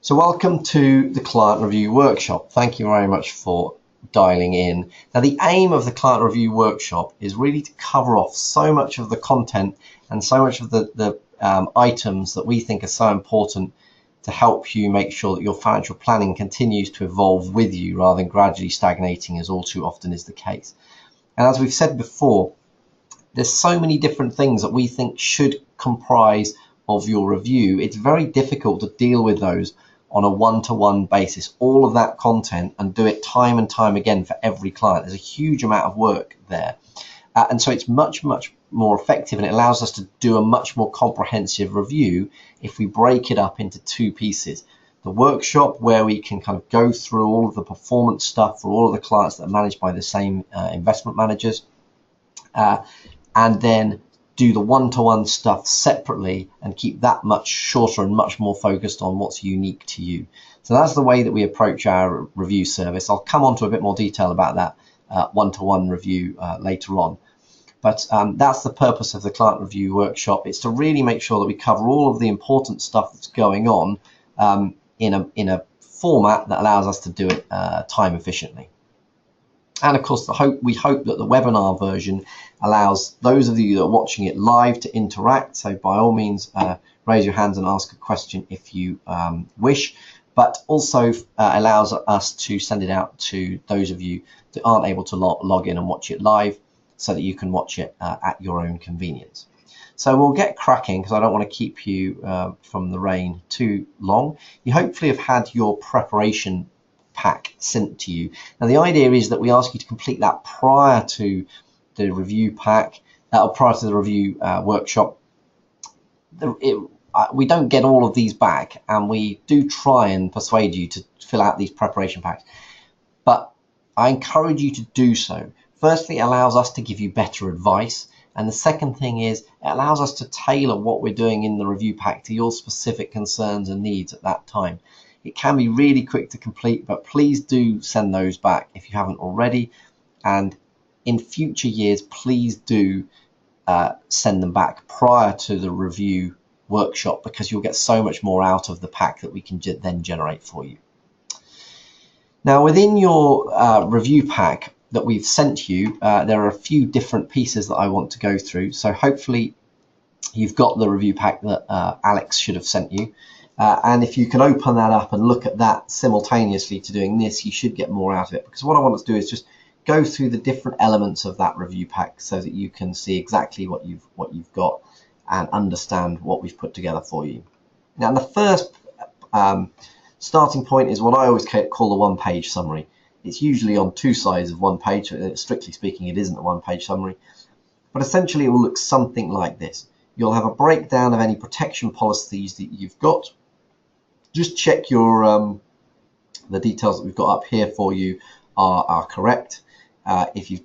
So welcome to the Client Review Workshop. Thank you very much for dialing in. Now the aim of the Client Review Workshop is really to cover off so much of the content and so much of the items that we think are so important to help you make sure that your financial planning continues to evolve with you rather than gradually stagnating, as all too often is the case. And as we've said before, there's so many different things that we think should comprise of your review. It's very difficult to deal with those on a one-to-one basis, all of that content, and do it time and time again for every client. There's a huge amount of work there. And so it's much more effective, and it allows us to do a much more comprehensive review if we break it up into two pieces. The workshop, where we can kind of go through all of the performance stuff for all of the clients that are managed by the same investment managers, and then do the one-to-one stuff separately and keep that much shorter and much more focused on what's unique to you. So that's the way that we approach our review service. I'll come on to a bit more detail about that one-to-one review later on. But that's the purpose of the Client Review Workshop. It's to really make sure that we cover all of the important stuff that's going on in a format that allows us to do it time efficiently. And of course, we hope that the webinar version allows those of you that are watching it live to interact. So by all means, raise your hands and ask a question if you wish, but also allows us to send it out to those of you that aren't able to log in and watch it live, so that you can watch it at your own convenience. So we'll get cracking, because I don't want to keep you from the rain too long. You hopefully have had your preparation pack sent to you. Now the idea is that we ask you to complete that prior to the review pack, or prior to the review workshop. We don't get all of these back, and we do try and persuade you to fill out these preparation packs, but I encourage you to do so. Firstly, it allows us to give you better advice, and the second thing is it allows us to tailor what we're doing in the review pack to your specific concerns and needs at that time. It can be really quick to complete, but please do send those back if you haven't already. And in future years, please do send them back prior to the review workshop, because you'll get so much more out of the pack that we can then generate for you. Now, within your review pack that we've sent you, there are a few different pieces that I want to go through. So hopefully you've got the review pack that Alex should have sent you. And if you can open that up and look at that simultaneously to doing this, you should get more out of it. Because what I want to do is just go through the different elements of that review pack so that you can see exactly what you've got and understand what we've put together for you. Now, the first starting point is what I always call the one-page summary. It's usually on two sides of one page. Strictly speaking, it isn't a one-page summary, but essentially it will look something like this. You'll have a breakdown of any protection policies that you've got. Just check your the details that we've got up here for you are correct. If you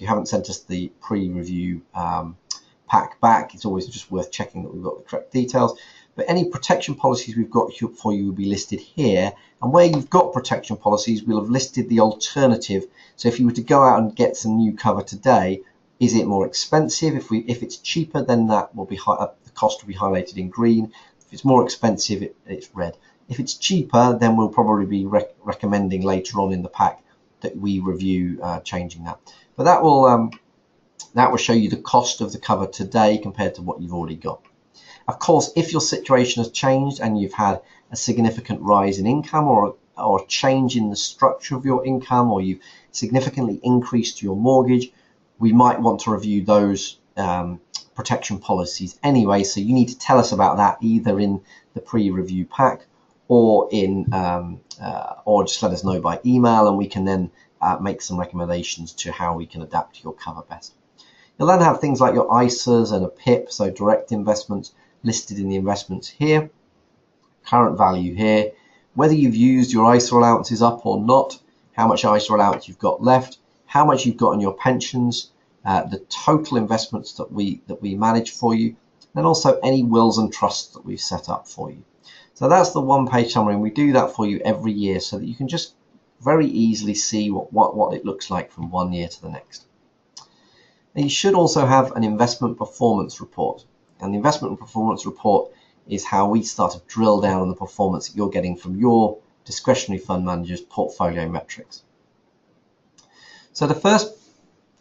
haven't sent us the pre-review pack back, it's always just worth checking that we've got the correct details. But any protection policies we've got for you will be listed here, and where you've got protection policies, we'll have listed the alternative. So if you were to go out and get some new cover today, is it more expensive? If it's cheaper, then that will be the cost will be highlighted in green. If it's more expensive, it's red. If it's cheaper, then we'll probably be recommending later on in the pack that we review changing that. But that will show you the cost of the cover today compared to what you've already got. Of course, if your situation has changed and you've had a significant rise in income, or a change in the structure of your income, or you've significantly increased your mortgage, we might want to review those protection policies anyway. So you need to tell us about that either in the pre-review pack or or just let us know by email, and we can then make some recommendations to how we can adapt your cover best. You'll then have things like your ISAs and a PIP, so direct investments, listed in the investments here, current value here, whether you've used your ISA allowances up or not, how much ISA allowance you've got left, how much you've got in your pensions, the total investments that we manage for you, and also any wills and trusts that we've set up for you. So that's the one-page summary, and we do that for you every year so that you can just very easily see what it looks like from one year to the next. And you should also have an investment performance report. And the investment performance report is how we start to drill down on the performance that you're getting from your discretionary fund manager's portfolio metrics. So the first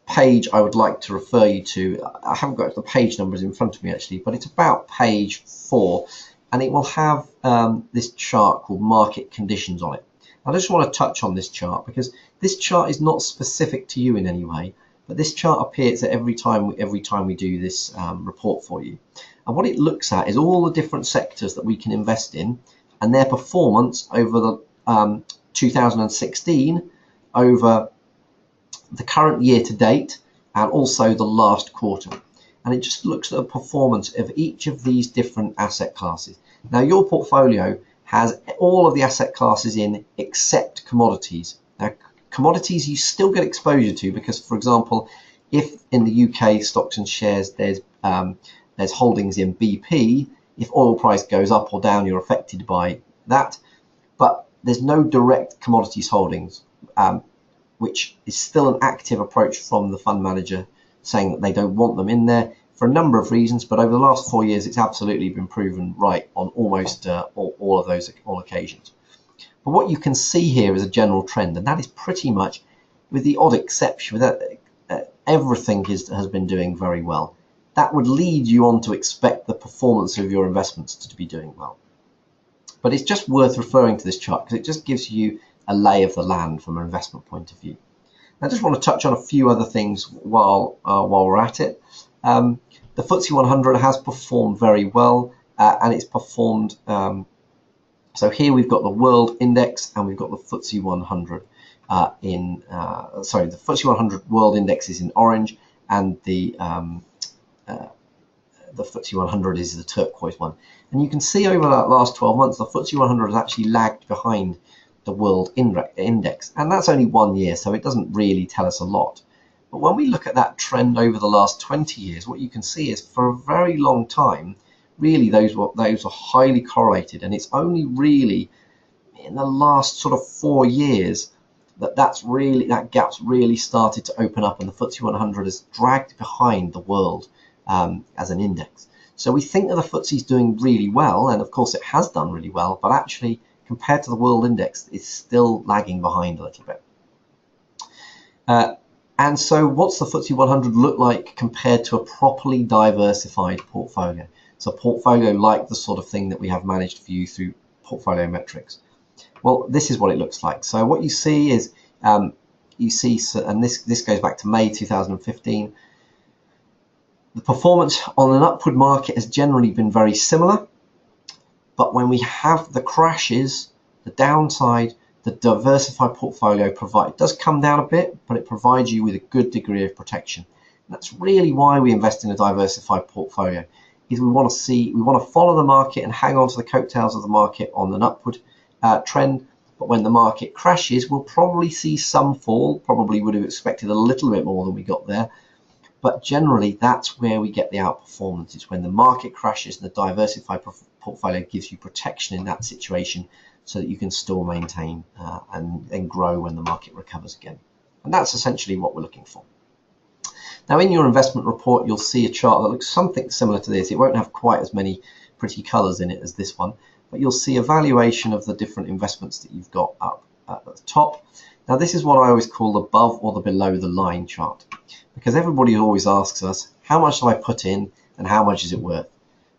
page I would like to refer you to, I haven't got the page numbers in front of me actually, but it's about page 4, and it will have this chart called market conditions on it. I just want to touch on this chart because this chart is not specific to you in any way, but this chart appears at every time we do this report for you. And what it looks at is all the different sectors that we can invest in and their performance over the 2016, over the current year to date, and also the last quarter. And it just looks at the performance of each of these different asset classes. Now, your portfolio has all of the asset classes in except commodities. Now, commodities you still get exposure to because, for example, if in the UK stocks and shares there's holdings in BP, if oil price goes up or down, you're affected by that. But there's no direct commodities holdings, which is still an active approach from the fund manager saying that they don't want them in there for a number of reasons, but over the last 4 years it's absolutely been proven right on almost all of those occasions. But what you can see here is a general trend, and that is pretty much, with the odd exception, that everything has been doing very well. That would lead you on to expect the performance of your investments to be doing well. But it's just worth referring to this chart because it just gives you a lay of the land from an investment point of view. I just want to touch on a few other things while we're at it. The FTSE 100 has performed very well, and it's performed. So here we've got the world index and we've got the FTSE 100 the FTSE 100 world index is in orange, and the FTSE 100 is the turquoise one. And you can see over that last 12 months, the FTSE 100 has actually lagged behind the world index, and that's only 1 year, so it doesn't really tell us a lot. But when we look at that trend over the last 20 years, what you can see is for a very long time, really those were highly correlated, and it's only really in the last sort of 4 years that gap's really started to open up, and the FTSE 100 has dragged behind the world as an index. So we think that the FTSE is doing really well, and of course it has done really well, but actually compared to the world index, it's still lagging behind a little bit. And so what's the FTSE 100 look like compared to a properly diversified portfolio? So a portfolio like the sort of thing that we have managed for you through portfolio metrics. Well, this is what it looks like. So what you see is, and this goes back to May 2015, the performance on an upward market has generally been very similar. But when we have the crashes, the downside, the diversified portfolio does come down a bit, but it provides you with a good degree of protection. And that's really why we invest in a diversified portfolio. Is we want to follow the market and hang on to the coattails of the market on an upward trend. But when the market crashes, we'll probably see some fall. Probably would have expected a little bit more than we got there. But generally, that's where we get the outperformance. It's when the market crashes and the diversified portfolio gives you protection in that situation so that you can still maintain and grow when the market recovers again. And that's essentially what we're looking for. Now, in your investment report, you'll see a chart that looks something similar to this. It won't have quite as many pretty colors in it as this one, but you'll see a valuation of the different investments that you've got up at the top. Now, this is what I always call the above or the below the line chart, because everybody always asks us, how much do I put in and how much is it worth?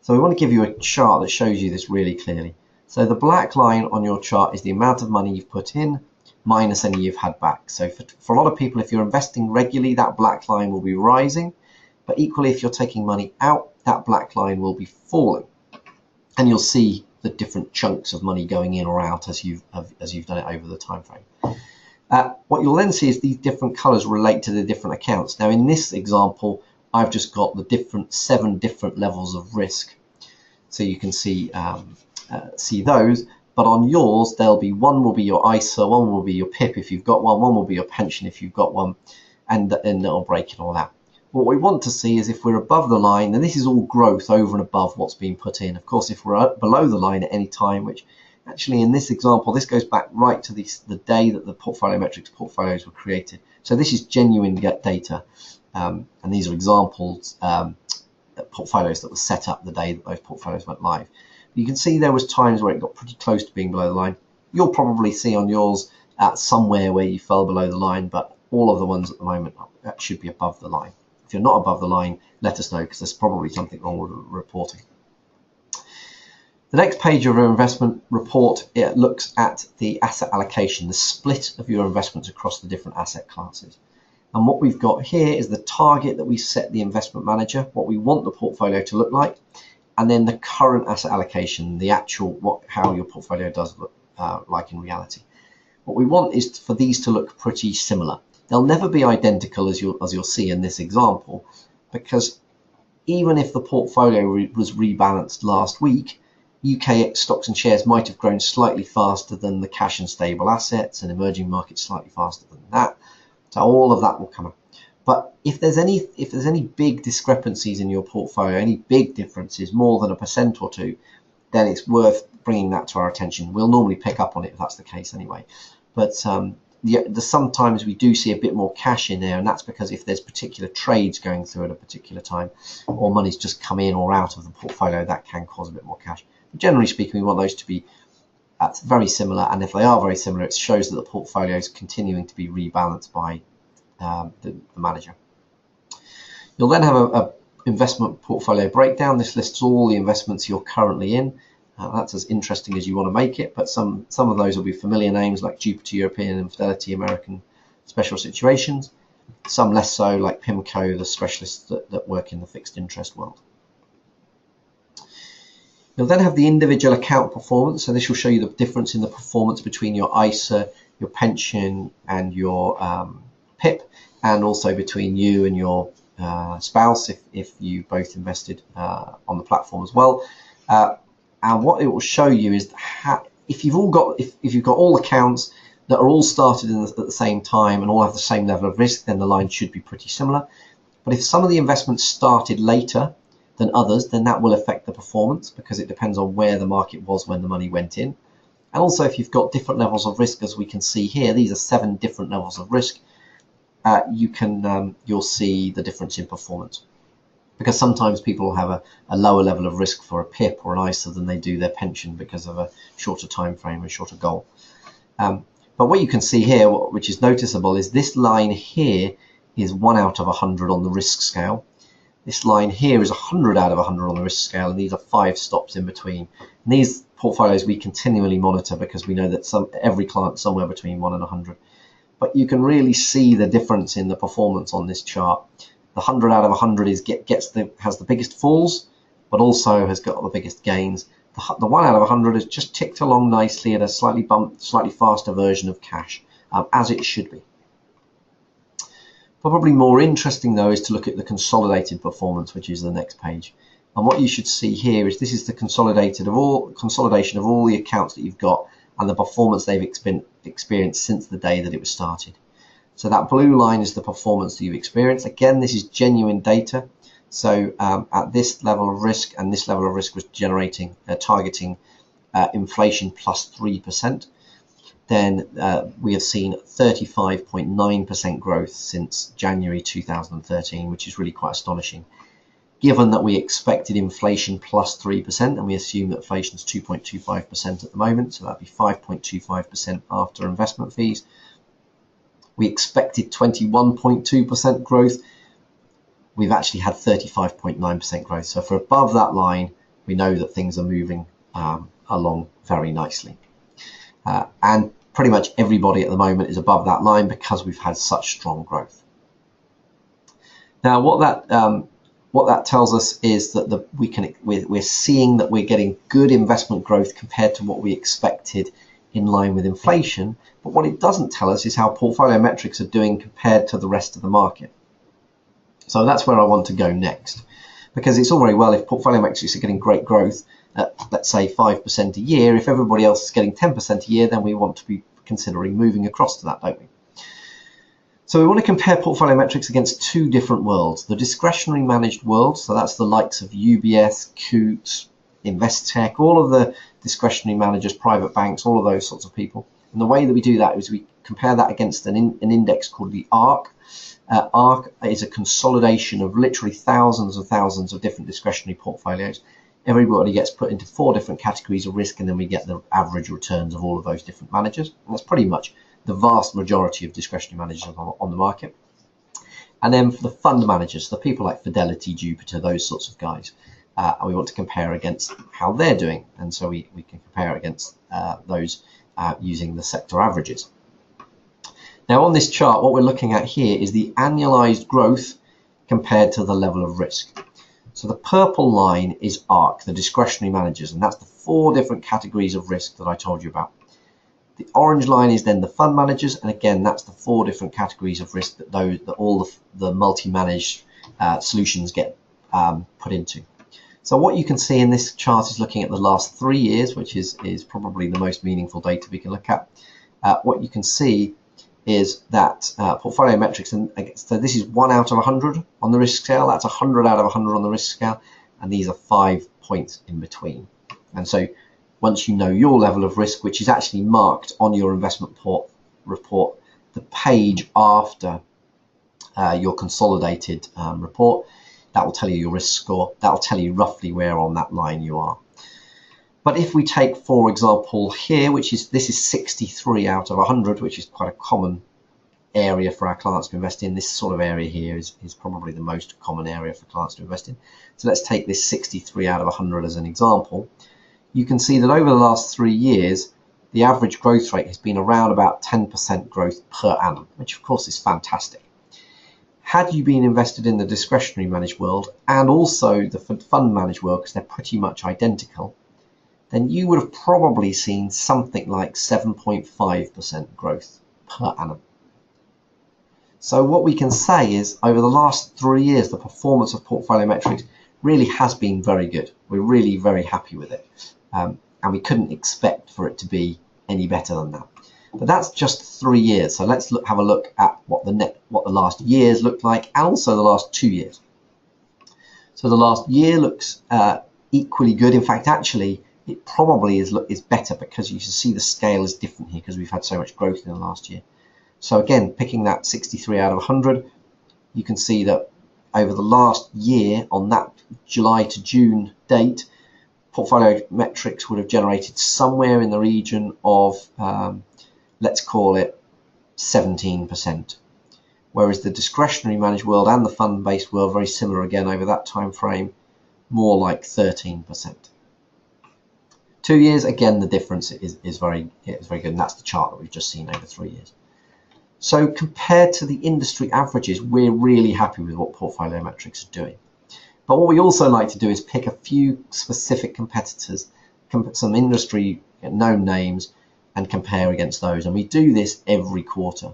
So we want to give you a chart that shows you this really clearly. So the black line on your chart is the amount of money you've put in minus any you've had back. So for a lot of people, if you're investing regularly, that black line will be rising. But equally, if you're taking money out, that black line will be falling. And you'll see the different chunks of money going in or out as you've done it over the time frame. What you'll then see is these different colors relate to the different accounts. Now, in this example, I've just got the 7 different levels of risk. So you can see those, but on yours, one will be your ISA, one will be your PIP if you've got one will be your pension if you've got one, and it'll break it all out. What we want to see is if we're above the line, and this is all growth over and above what's being put in. Of course, if we're below the line at any time, which actually in this example, this goes back right to the day that the portfolio metrics portfolios were created. So this is genuine data, and these are examples portfolios that were set up the day that those portfolios went live. You can see there was times where it got pretty close to being below the line. You'll probably see on yours at somewhere where you fell below the line, but all of the ones at the moment should be above the line. If you're not above the line, let us know, because there's probably something wrong with the reporting. The next page of your investment report, it looks at the asset allocation, the split of your investments across the different asset classes. And what we've got here is the target that we set the investment manager, what we want the portfolio to look like, and then the current asset allocation, the actual how your portfolio does look like in reality. What we want is for these to look pretty similar. They'll never be identical, as you'll see in this example, because even if the portfolio was rebalanced last week, UK stocks and shares might have grown slightly faster than the cash and stable assets, and emerging markets slightly faster than that. So all of that will come up. But if there's any big discrepancies in your portfolio, any big differences, more than 1% or 2%, then it's worth bringing that to our attention. We'll normally pick up on it if that's the case anyway. But sometimes we do see a bit more cash in there, and that's because if there's particular trades going through at a particular time, or money's just come in or out of the portfolio, that can cause a bit more cash. But generally speaking, we want those to be very similar, and if they are very similar, it shows that the portfolio is continuing to be rebalanced by the manager. You'll then have a investment portfolio breakdown. This lists all the investments you're currently in. That's as interesting as you want to make it, but some of those will be familiar names like Jupiter European and Fidelity American Special Situations. Some less so, like PIMCO, the specialists that work in the fixed interest world. You'll then have the individual account performance. So this will show you the difference in the performance between your ISA, your pension, and your PIP, and also between you and your spouse if you both invested on the platform as well. And what it will show you is if you've got all accounts that are all started at the same time and all have the same level of risk, then the line should be pretty similar. But if some of the investments started later than others, then that will affect the performance, because it depends on where the market was when the money went in. And also, if you've got different levels of risk, as we can see here, these are 7 different levels of risk, you'll see the difference in performance. Because sometimes people have a lower level of risk for a PIP or an ISA than they do their pension because of a shorter time frame and shorter goal. But what you can see here, which is noticeable, is this line here is 1 out of 100 on the risk scale. This line here is 100 out of 100 on the risk scale, and these are 5 stops in between. And these portfolios we continually monitor because we know that every client somewhere between 1 and 100. But you can really see the difference in the performance on this chart. The 100 out of 100 has the biggest falls, but also has got the biggest gains. The 1 out of 100 has just ticked along nicely at a slightly faster version of cash, as it should be. Probably more interesting though is to look at the consolidated performance, which is the next page. And what you should see here is this is the consolidation of all the accounts that you've got and the performance they've experienced since the day that it was started. So that blue line is the performance that you've experienced. Again, this is genuine data. So at this level of risk, and this level of risk was targeting inflation plus 3%. Then we have seen 35.9% growth since January 2013, which is really quite astonishing. Given that we expected inflation plus 3%, and we assume that inflation is 2.25% at the moment, so that'd be 5.25% after investment fees. We expected 21.2% growth. We've actually had 35.9% growth. So for above that line, we know that things are moving along very nicely. And pretty much everybody at the moment is above that line because we've had such strong growth. Now, what that tells us is that we're seeing that we're getting good investment growth compared to what we expected in line with inflation. But what it doesn't tell us is how portfolio metrics are doing compared to the rest of the market. So that's where I want to go next, because it's all very well if portfolio metrics are getting great growth at, let's say, 5% a year. If everybody else is getting 10% a year, then we want to be considering moving across to that, don't we? So we want to compare portfolio metrics against 2 different worlds. The discretionary managed world, so that's the likes of UBS, Coutts, Investec, all of the discretionary managers, private banks, all of those sorts of people. And the way that we do that is we compare that against an index called the ARC. ARC is a consolidation of literally thousands and thousands of different discretionary portfolios. everybody gets put into 4 different categories of risk, and then we get the average returns of all of those different managers. And that's pretty much the vast majority of discretionary managers on the market. And then for the fund managers, the people like Fidelity, Jupiter, those sorts of guys, and we want to compare against how they're doing. And so we can compare against those using the sector averages. Now on this chart, what we're looking at here is the annualized growth compared to the level of risk. So the purple line is ARK, the discretionary managers, and that's the 4 different categories of risk that I told you about. The orange line is then the fund managers, and again, that's the 4 different categories of risk that all the multi-managed solutions get put into. So what you can see in this chart is looking at the last 3 years, which is probably the most meaningful data we can look at. What you can see is that portfolio metrics, and so this is 1 out of 100 on the risk scale, that's 100 out of 100 on the risk scale, and these are 5 points in between. And so once you know your level of risk, which is actually marked on your investment report, the page after your consolidated report, that will tell you your risk score, that will tell you roughly where on that line you are. But if we take, for example, here, this is 63 out of 100, which is quite a common area for our clients to invest in. This sort of area here is probably the most common area for clients to invest in. So let's take this 63 out of 100 as an example. You can see that over the last 3 years, the average growth rate has been around about 10% growth per annum, which of course is fantastic. Had you been invested in the discretionary managed world and also the fund managed world, because they're pretty much identical, then you would have probably seen something like 7.5% growth per annum. So what we can say is over the last 3 years, the performance of Portfolio Metrics really has been very good. We're really very happy with it. And we couldn't expect for it to be any better than that. But that's just 3 years. So let's have a look at what the last years looked like, and also the last 2 years. So the last year looks equally good. In fact, actually, it probably is better, because you can see the scale is different here because we've had so much growth in the last year. So again, picking that 63 out of 100, you can see that over the last year, on that July to June date, Portfolio Metrics would have generated somewhere in the region of, let's call it 17%. Whereas the discretionary managed world and the fund-based world, very similar again over that time frame, more like 13%. 2 years, again, the difference is very good, and that's the chart that we've just seen over 3 years. So compared to the industry averages, we're really happy with what Portfolio Metrics are doing. But what we also like to do is pick a few specific competitors, some industry known names, and compare against those. And we do this every quarter.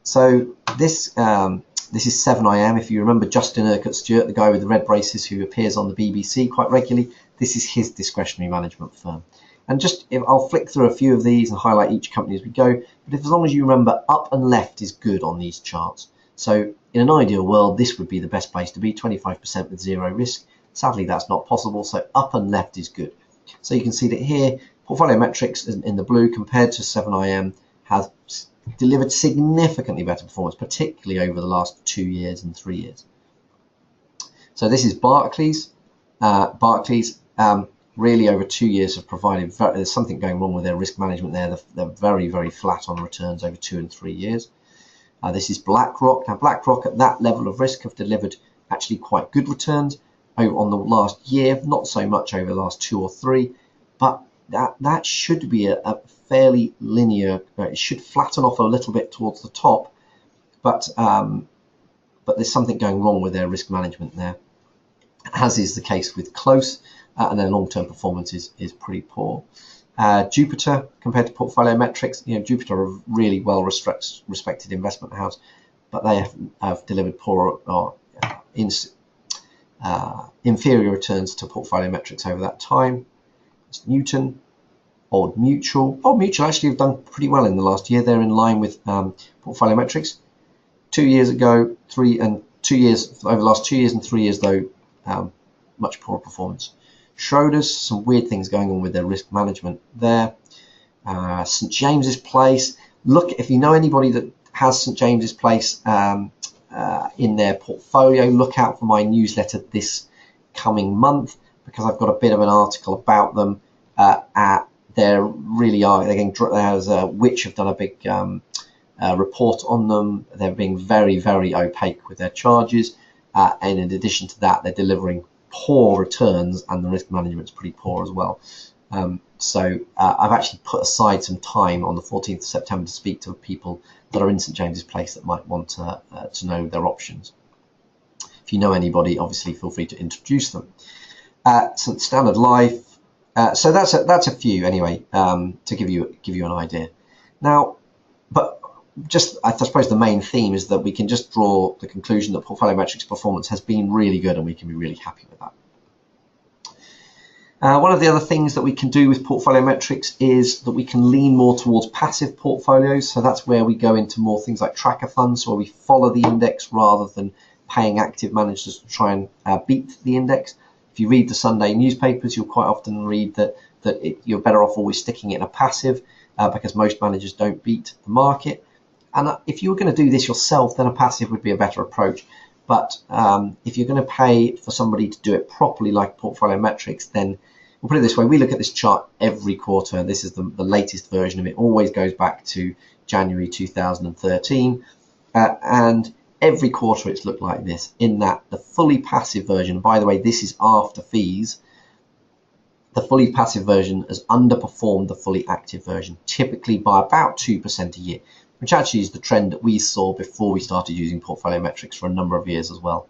So this is 7IM. If you remember Justin Urquhart Stewart, the guy with the red braces who appears on the BBC quite regularly, this is his discretionary management firm. And I'll flick through a few of these and highlight each company as we go. But as long as you remember, up and left is good on these charts. So in an ideal world, this would be the best place to be, 25% with 0 risk. Sadly, that's not possible. So up and left is good. So you can see that here, Portfolio Metrics in the blue compared to 7IM has delivered significantly better performance, particularly over the last 2 years and 3 years. So this is Barclays. Barclays really over 2 years have provided, there's something going wrong with their risk management there. They're very, very flat on returns over 2 and 3 years. This is BlackRock. Now BlackRock at that level of risk have delivered actually quite good returns on the last year, not so much over the last 2 or 3, but that should be a fairly linear, it should flatten off a little bit towards the top, but there's something going wrong with their risk management there, as is the case with Close, and their long-term performance is pretty poor. Jupiter, compared to Portfolio Metrics, Jupiter are a really well-respected investment house, but they have delivered poor or inferior returns to Portfolio Metrics over that time. It's Newton, Old Mutual. Old Mutual actually have done pretty well in the last year. They're in line with Portfolio Metrics. 2 years ago, over the last 2 years and 3 years though, much poorer performance. Schroders, some weird things going on with their risk management there. St James's Place. Look, if you know anybody that has St James's Place in their portfolio, look out for my newsletter this coming month. because I've got a bit of an article about them. There really are, again, there's Which have done a big report on them. They're being very, very opaque with their charges, and in addition to that, they're delivering poor returns, and the risk management's pretty poor as well. So I've actually put aside some time on the 14th of September to speak to people that are in St James's Place that might want to know their options. If you know anybody, obviously feel free to introduce them. So Standard Life. So that's a few anyway, to give you an idea. Now, but just I suppose the main theme is that we can just draw the conclusion that Portfolio Metrics performance has been really good, and we can be really happy with that. One of the other things that we can do with Portfolio Metrics is that we can lean more towards passive portfolios. So that's where we go into more things like tracker funds, where we follow the index rather than paying active managers to try and beat the index. If you read the Sunday newspapers, you'll quite often read that you're better off always sticking it in a passive because most managers don't beat the market. And if you were going to do this yourself, then a passive would be a better approach. But if you're going to pay for somebody to do it properly, like Portfolio Metrics, then we'll put it this way. We look at this chart every quarter, and this is the latest version of it. Always goes back to January 2013. And every quarter it's looked like this, in that the fully passive version, by the way, this is after fees, the fully passive version has underperformed the fully active version, typically by about 2% a year, which actually is the trend that we saw before we started using Portfolio Metrics for a number of years as well,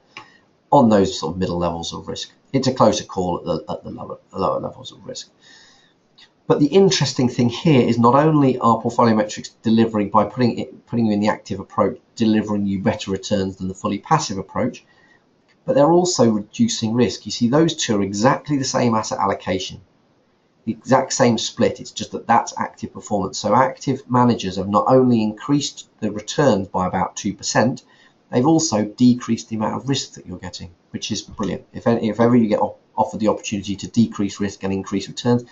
on those sort of middle levels of risk. It's a closer call at the lower levels of risk. But the interesting thing here is not only are Portfolio Metrics delivering, by putting you in the active approach, delivering you better returns than the fully passive approach, but they're also reducing risk. You see, those two are exactly the same asset allocation, the exact same split. It's just that that's active performance. So active managers have not only increased the returns by about 2%, they've also decreased the amount of risk that you're getting, which is brilliant. If ever you get offered the opportunity to decrease risk and increase returns,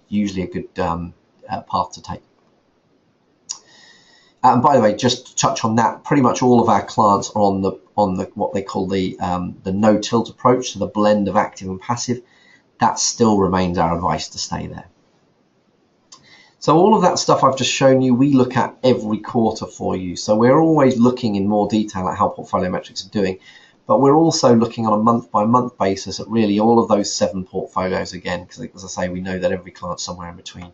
usually a good path to take. And by the way, just to touch on that, pretty much all of our clients are on the what they call the no tilt approach, so the blend of active and passive. That still remains our advice to stay there. So all of that stuff I've just shown you, we look at every quarter for you. So we're always looking in more detail at how Portfolio Metrics are doing, but we're also looking on a month-by-month basis at really all of those 7 portfolios again, because as I say, we know that every client's somewhere in between.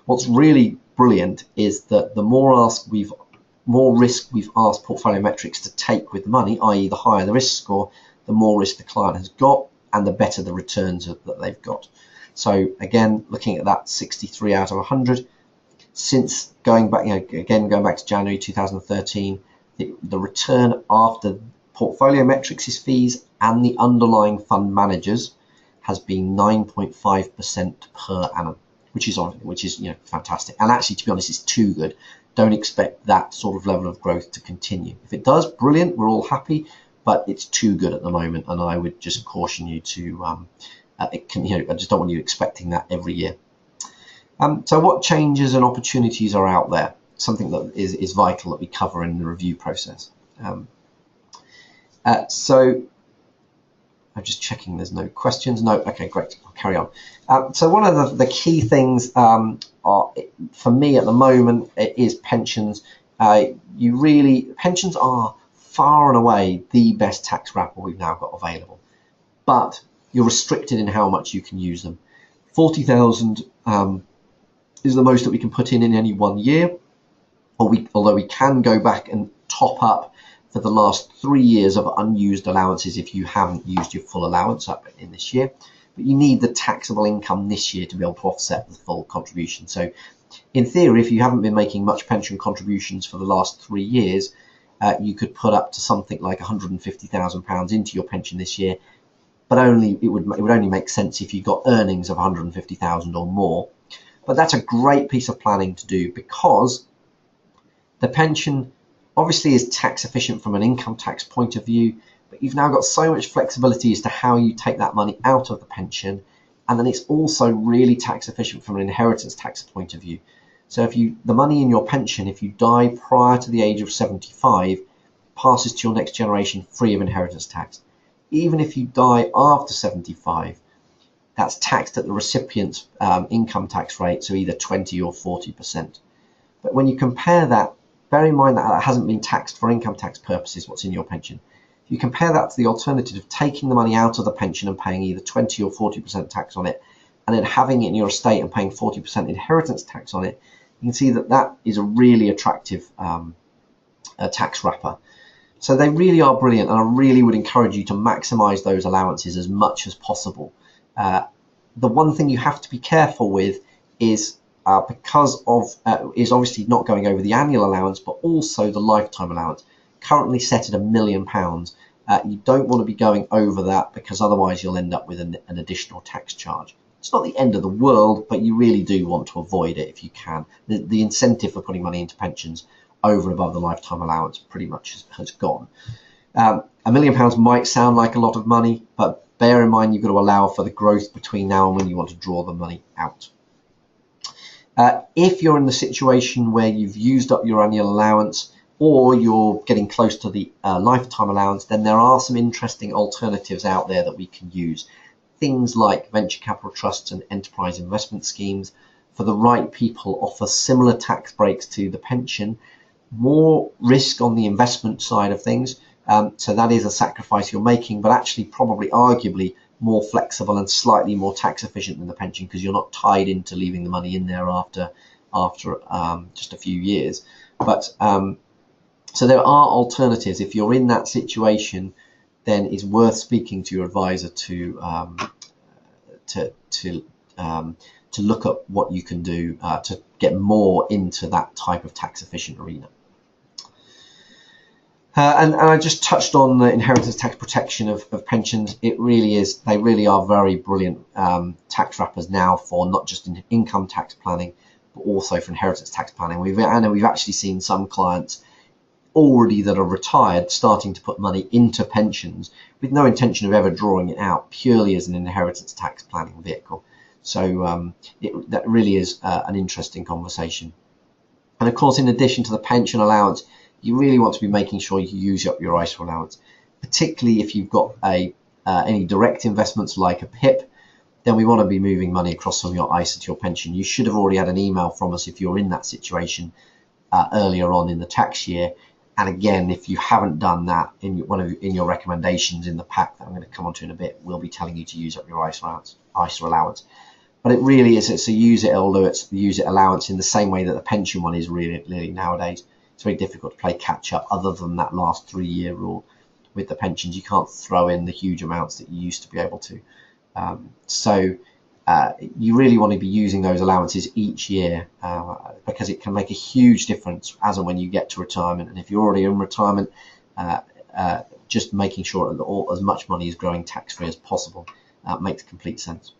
What's really brilliant is that the more risk we've asked Portfolio Metrics to take with the money, i.e. the higher the risk score, the more risk the client has got and the better the returns that they've got. So again, looking at that 63 out of 100, since going back to January 2013, the return after Portfolio Metrics' fees and the underlying fund managers has been 9.5% per annum, which is fantastic. And actually, to be honest, it's too good. Don't expect that sort of level of growth to continue. If it does, brilliant. We're all happy, but it's too good at the moment, and I would just caution you to. I just don't want you expecting that every year. So what changes and opportunities are out there? Something that is vital that we cover in the review process. So I'm just checking there's no questions. No, okay, great, I'll carry on. So one of the key things for me at the moment is pensions. Pensions are far and away the best tax wrapper we've now got available, but you're restricted in how much you can use them. 40,000 is the most that we can put in any one year, although we can go back and top up for the last 3 years of unused allowances if you haven't used your full allowance up in this year. But you need the taxable income this year to be able to offset the full contribution. So in theory, if you haven't been making much pension contributions for the last 3 years, you could put up to something like £150,000 into your pension this year, but it would only make sense if you got earnings of 150,000 or more. But that's a great piece of planning to do, because the pension obviously is tax efficient from an income tax point of view, but you've now got so much flexibility as to how you take that money out of the pension, and then it's also really tax efficient from an inheritance tax point of view. So if the money in your pension, if you die prior to the age of 75, passes to your next generation free of inheritance tax. Even if you die after 75, that's taxed at the recipient's income tax rate, so either 20 or 40%. But when you compare that, bear in mind that that hasn't been taxed for income tax purposes, what's in your pension. If you compare that to the alternative of taking the money out of the pension and paying either 20 or 40% tax on it, and then having it in your estate and paying 40% inheritance tax on it, you can see that that is a really attractive tax wrapper. So they really are brilliant, and I really would encourage you to maximize those allowances as much as possible. The one thing you have to be careful with is because of is obviously not going over the annual allowance, but also the lifetime allowance, currently set at £1 million. You don't want to be going over that, because otherwise you'll end up with an additional tax charge. It's not the end of the world, but you really do want to avoid it if you can. The incentive for putting money into pensions over and above the lifetime allowance pretty much has gone. £1 million might sound like a lot of money, but bear in mind you've got to allow for the growth between now and when you want to draw the money out. If you're in the situation where you've used up your annual allowance, or you're getting close to the lifetime allowance, then there are some interesting alternatives out there that we can use. Things like venture capital trusts and enterprise investment schemes, for the right people, offer similar tax breaks to the pension, more risk on the investment side of things. So that is a sacrifice you're making, but actually probably arguably more flexible and slightly more tax efficient than the pension, because you're not tied into leaving the money in there after just a few years. But so there are alternatives. If you're in that situation, then it's worth speaking to your advisor to look at what you can do to get more into that type of tax efficient arena. And I just touched on the inheritance tax protection of pensions. They really are very brilliant tax wrappers now for not just in income tax planning, but also for inheritance tax planning. I know we've actually seen some clients already that are retired starting to put money into pensions with no intention of ever drawing it out, purely as an inheritance tax planning vehicle. So that really is an interesting conversation. And of course, in addition to the pension allowance, you really want to be making sure you use up your ISA allowance, particularly if you've got any direct investments like a PIP. Then we want to be moving money across from your ISA to your pension. You should have already had an email from us if you're in that situation earlier on in the tax year. And again, if you haven't done that, in your recommendations in the pack that I'm going to come on to in a bit, we'll be telling you to use up your ISA allowance. But it really is, it's a use it or use it allowance in the same way that the pension one is really nowadays. It's very difficult to play catch up other than that last 3-year rule. With the pensions, you can't throw in the huge amounts that you used to be able to. So you really want to be using those allowances each year, because it can make a huge difference as and when you get to retirement. And if you're already in retirement, just making sure that as much money is growing tax-free as possible makes complete sense.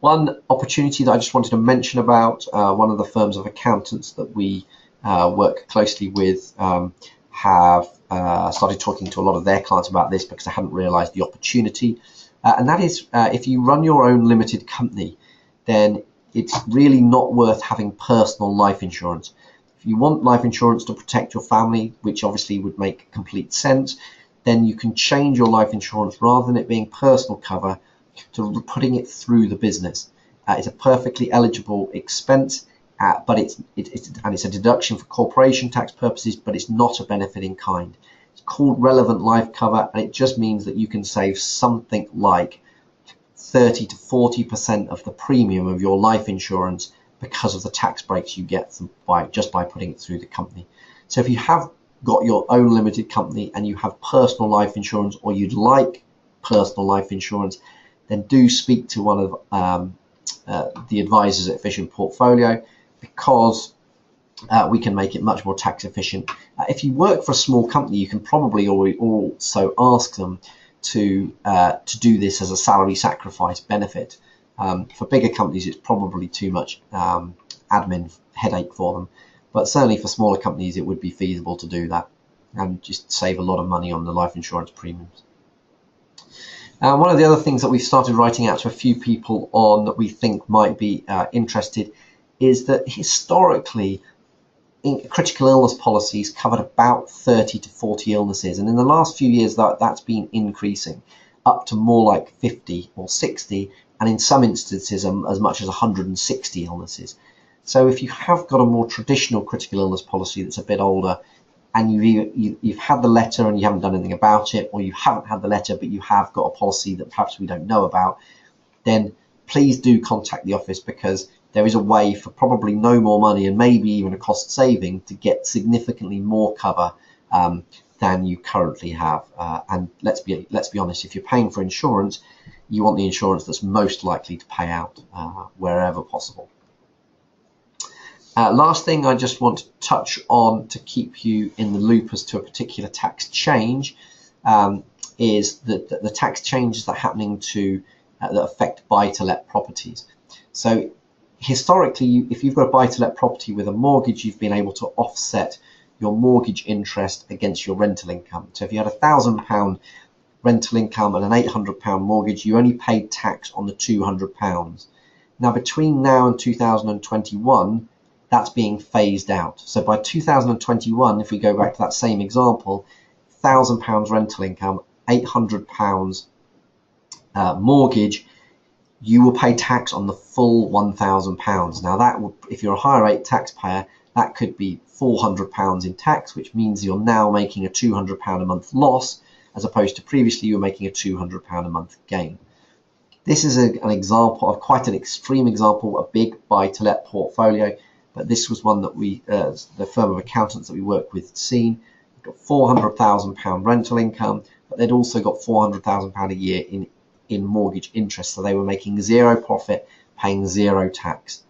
One opportunity that I just wanted to mention about, one of the firms of accountants that we work closely with have started talking to a lot of their clients about this, because I hadn't realized the opportunity. And that is, if you run your own limited company, then it's really not worth having personal life insurance. If you want life insurance to protect your family, which obviously would make complete sense, then you can change your life insurance, rather than it being personal cover, to putting it through the business. It's a perfectly eligible expense, but it's a deduction for corporation tax purposes, but it's not a benefit in kind. It's called relevant life cover, and it just means that you can save something like 30 to 40% of the premium of your life insurance because of the tax breaks you get just by putting it through the company. So if you have got your own limited company and you have personal life insurance, or you'd like personal life insurance, then do speak to one of the advisors at Efficient Portfolio, because we can make it much more tax efficient. If you work for a small company, you can probably also ask them to do this as a salary sacrifice benefit. For bigger companies, it's probably too much admin headache for them, but certainly for smaller companies, it would be feasible to do that and just save a lot of money on the life insurance premiums. One of the other things that we've started writing out to a few people on that we think might be interested is that historically, critical illness policies covered about 30 to 40 illnesses, and in the last few years that's been increasing. up to more like 50 or 60, and in some instances as much as 160 illnesses. So if you have got a more traditional critical illness policy that's a bit older, and you've had the letter and you haven't done anything about it, or you haven't had the letter but you have got a policy that perhaps we don't know about, then please do contact the office, because there is a way for probably no more money and maybe even a cost saving to get significantly more cover than you currently have. And let's be honest, if you're paying for insurance, you want the insurance that's most likely to pay out wherever possible. Last thing I just want to touch on to keep you in the loop as to a particular tax change is that the tax changes that are happening to that affect buy-to-let properties. So historically, if you've got a buy-to-let property with a mortgage, you've been able to offset your mortgage interest against your rental income. So if you had £1,000 rental income and an £800 mortgage, you only paid tax on the £200. Now between now and 2021, that's being phased out. So by 2021, if we go back to that same example, £1,000 rental income, £800 mortgage, you will pay tax on the full £1,000. Now that would, if you're a higher rate taxpayer, that could be £400 in tax, which means you're now making a £200 a month loss, as opposed to previously you were making a £200 a month gain. This is an example of quite an extreme example, a big buy-to-let portfolio, but this was one that we, the firm of accountants that we work with, had seen. We've got £400,000 rental income, but they'd also got £400,000 a year in mortgage interest, so they were making zero profit, paying zero tax.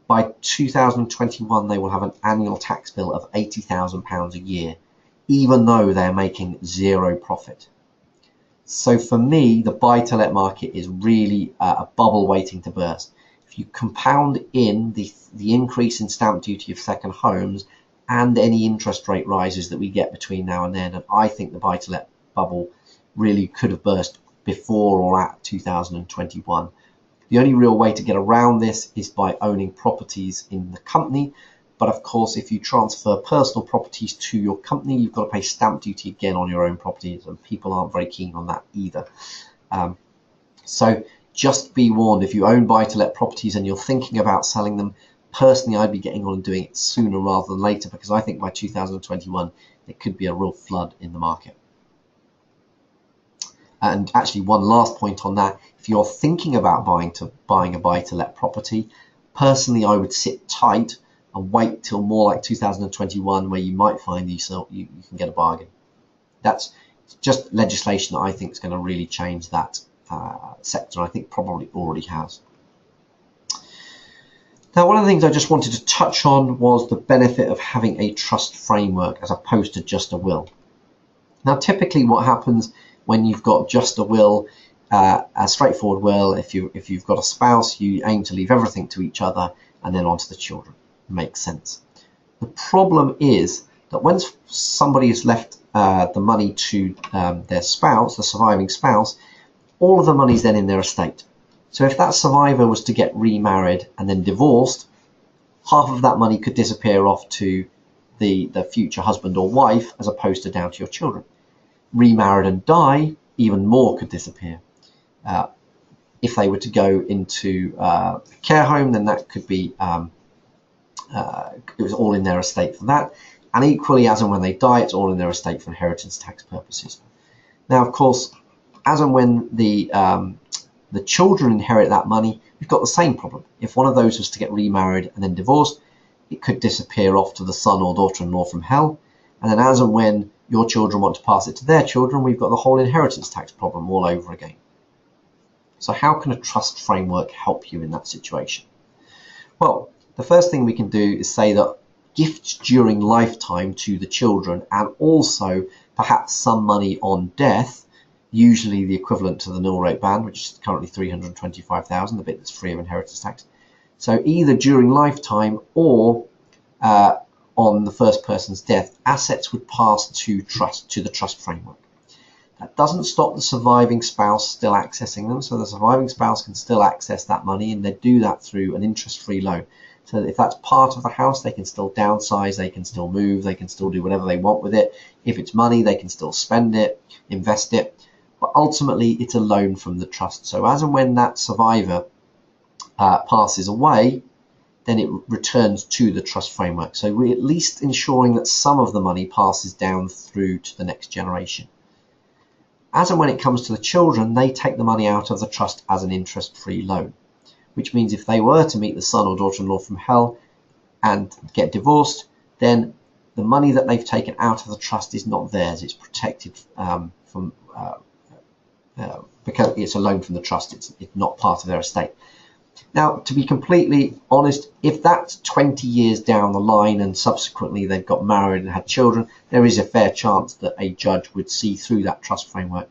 By 2021, they will have an annual tax bill of £80,000 a year, even though they're making zero profit. So for me, the buy-to-let market is really a bubble waiting to burst. If you compound in the increase in stamp duty of second homes and any interest rate rises that we get between now and then, and I think the buy-to-let bubble really could have burst before or at 2021. The only real way to get around this is by owning properties in the company. But of course, if you transfer personal properties to your company, you've got to pay stamp duty again on your own properties, and people aren't very keen on that either. So just be warned, if you own buy-to-let properties and you're thinking about selling them, personally, I'd be getting on and doing it sooner rather than later, because I think by 2021, it could be a real flood in the market. And actually, one last point on that, if you're thinking about buying a buy-to-let property, personally, I would sit tight and wait till more like 2021, where you might find you can get a bargain. That's just legislation that I think is going to really change that sector. I think probably already has. Now, one of the things I just wanted to touch on was the benefit of having a trust framework as opposed to just a will. Now, typically what happens when you've got just a will, a straightforward will, if you've got a spouse, you aim to leave everything to each other and then onto the children. Makes sense. The problem is that when somebody has left the money to their spouse, the surviving spouse, all of the money is then in their estate. So if that survivor was to get remarried and then divorced, half of that money could disappear off to the future husband or wife, as opposed to down to your children. Remarried and die, even more could disappear. If they were to go into a care home, then that could be it was all in their estate for that, and equally as and when they die, it's all in their estate for inheritance tax purposes. Now, of course, as and when the children inherit that money, you've got the same problem. If one of those was to get remarried and then divorced, it could disappear off to the son or daughter-in-law from hell, and then as and when your children want to pass it to their children, we've got the whole inheritance tax problem all over again. So how can a trust framework help you in that situation? Well, the first thing we can do is say that gifts during lifetime to the children, and also perhaps some money on death, usually the equivalent to the nil rate band, which is currently $325,000, the bit that's free of inheritance tax. So either during lifetime or on the first person's death, assets would pass to the trust framework. That doesn't stop the surviving spouse still accessing them, so the surviving spouse can still access that money, and they do that through an interest-free loan. So if that's part of the house, they can still downsize, they can still move, they can still do whatever they want with it. If it's money, they can still spend it, invest it. but ultimately it's a loan from the trust. So as and when that survivor passes away, then it returns to the trust framework. So we're at least ensuring that some of the money passes down through to the next generation. As and when it comes to the children, they take the money out of the trust as an interest-free loan, which means if they were to meet the son or daughter-in-law from hell and get divorced, then the money that they've taken out of the trust is not theirs. It's protected because it's a loan from the trust. It's not part of their estate. Now, to be completely honest, if that's 20 years down the line and subsequently they've got married and had children, there is a fair chance that a judge would see through that trust framework.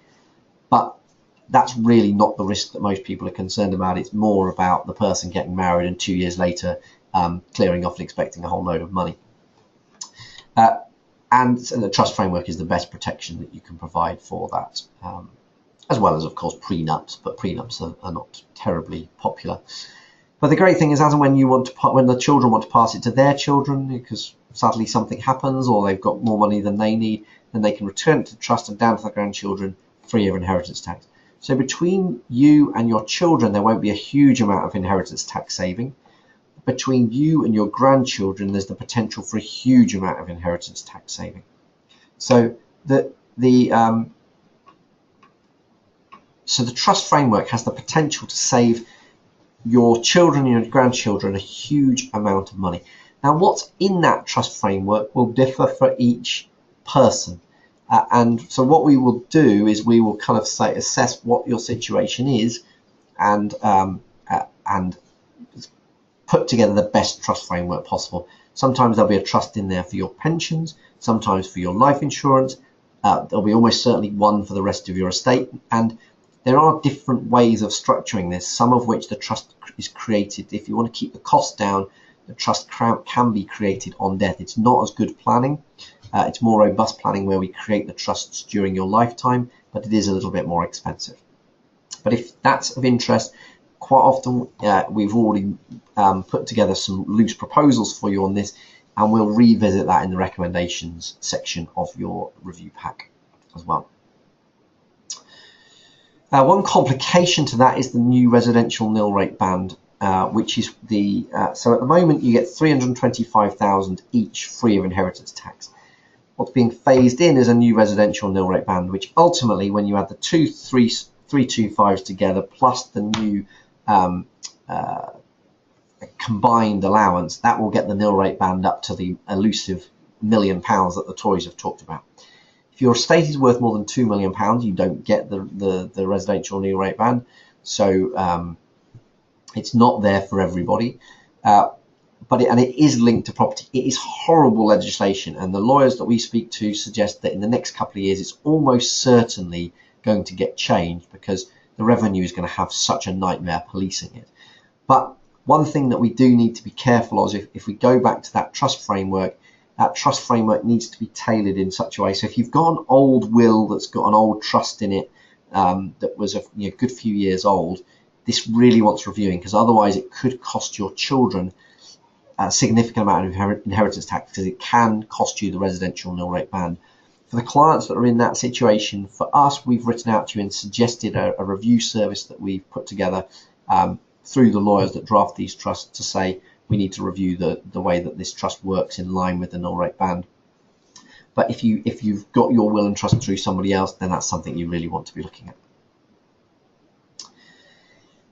But that's really not the risk that most people are concerned about. It's more about the person getting married and 2 years later clearing off and expecting a whole load of money. And the trust framework is the best protection that you can provide for that. As well as, of course, prenups, but prenups are not terribly popular. But the great thing is, as and when when the children want to pass it to their children, because sadly something happens or they've got more money than they need, then they can return it to the trust and down to the grandchildren free of inheritance tax. So between you and your children, there won't be a huge amount of inheritance tax saving. Between you and your grandchildren, there's the potential for a huge amount of inheritance tax saving. So the trust framework has the potential to save your children and your grandchildren a huge amount of money. Now, what's in that trust framework will differ for each person. And so what we will do is we will kind of assess what your situation is and put together the best trust framework possible. Sometimes there'll be a trust in there for your pensions, sometimes for your life insurance. There'll be almost certainly one for the rest of your estate. And there are different ways of structuring this, some of which the trust is created. If you want to keep the cost down, the trust can be created on death. It's not as good planning. It's more robust planning where we create the trusts during your lifetime, but it is a little bit more expensive. But if that's of interest, quite often we've already put together some loose proposals for you on this, and we'll revisit that in the recommendations section of your review pack as well. One complication to that is the new residential nil rate band, which is so at the moment you get $325,000 each free of inheritance tax. What's being phased in is a new residential nil rate band, which ultimately, when you add the 325s together plus the new combined allowance, that will get the nil rate band up to the elusive £1 million that the Tories have talked about. If your estate is worth more than £2 million, you don't get the residential nil rate band. So it's not there for everybody. But it is linked to property. It is horrible legislation, and the lawyers that we speak to suggest that in the next couple of years it's almost certainly going to get changed because the revenue is going to have such a nightmare policing it. But one thing that we do need to be careful of is if we go back to that trust framework needs to be tailored in such a way. So if you've got an old will that's got an old trust in it that was a good few years old, this really wants reviewing, because otherwise it could cost your children a significant amount of inheritance tax, because it can cost you the residential nil rate band. For the clients that are in that situation, for us, we've written out to you and suggested a review service that we've put together through the lawyers that draft these trusts to say we need to review the way that this trust works in line with the nil rate band. But if you've got your will and trust through somebody else, then that's something you really want to be looking at.